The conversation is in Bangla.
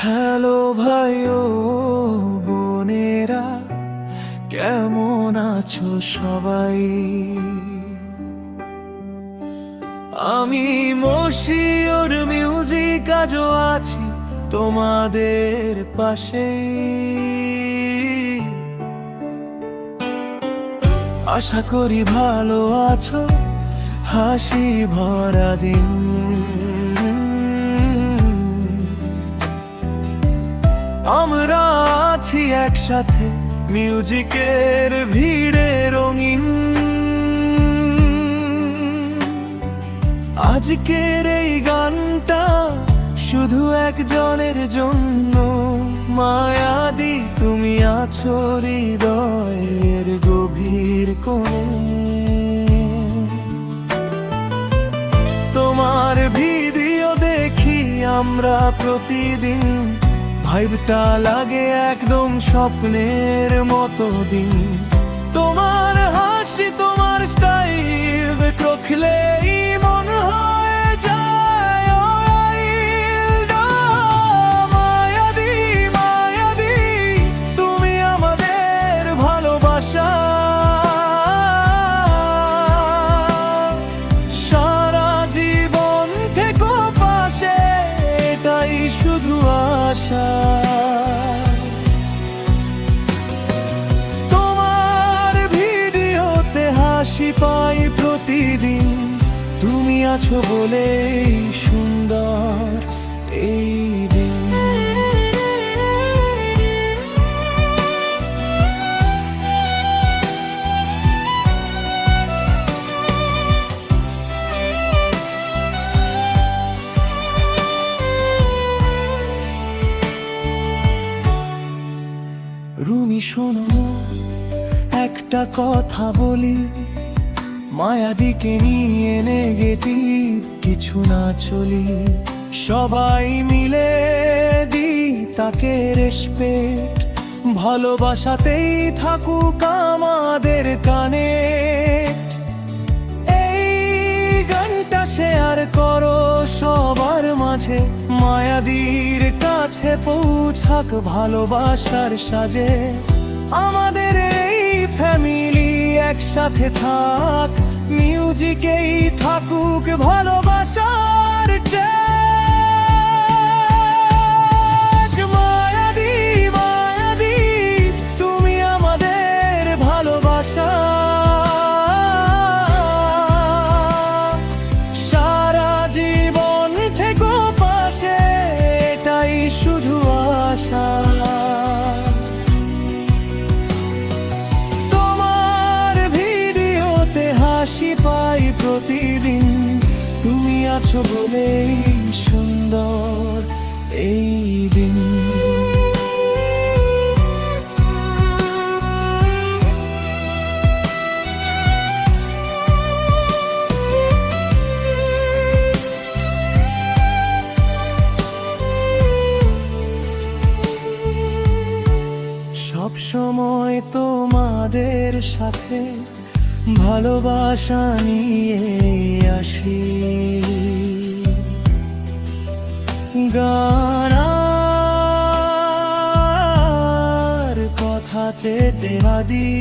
হ্যালো ভাই ও বোনেরা, কেমন আছো সবাই? আমি মশিউর মিউজিক, আজও আছি তোমাদের পাশে। আশা করি ভালো আছো, হাসি ভরা দিন। আমরা আছি একসাথে মিউজিকের ভিড়ে রঙিন। আজকের এই গানটা শুধু একজনের জন্য। মায়াদি, তুমি আছো হৃদয়ের গভীর কোণে। তোমার ভিডিও দেখি আমরা প্রতিদিন, ভাইবটা লাগে একদম স্বপ্নের মতো দিন। তোমার হাসি, তোমার স্টাইল দেখলেই মন হয়ে যায় wild। মায়াদি, মায়াদি, তুমি আমাদের ভালোবাসা। সারা জীবন থেকো পাশে, এটাই শুধু আশা। তোমার ভিডিওতে হাসি পাই প্রতিদিন, তুমি আছো বলেই সুন্দর এই দিন। রুমি শোনো, একটা কথা বলি, মায়াদিকে নিয়ে নেগেটিভ কিছু না চলি। সবাই মিলে দিই তাকে রেসপেক্ট, ভালোবাসাতেই থাকুক আমাদের কানেক্ট। এই গানটা শেয়ার করো সবার মাঝে, মায়াদির কাছে পৌঁছাক ভালোবাসার সাজে। আমাদের এই ফ্যামিলি একসাথে থাক, মিউজিকেই থাকুক ভালোবাসার ট্যাগ। মায়াদি, মায়াদি, তুমি আমাদের ভালোবাসা। সারা জীবন থেকো পাশে, এটাই শুধু আশা। তোমার ভিডিওতে হাসি পাই প্রতিদিন, তুমি আছো বলেই সুন্দর এই দিন। সব সময় তোমাদের সাথে ভালোবাসা নিয়ে আসি। গান আর কথাতে দেহাদি।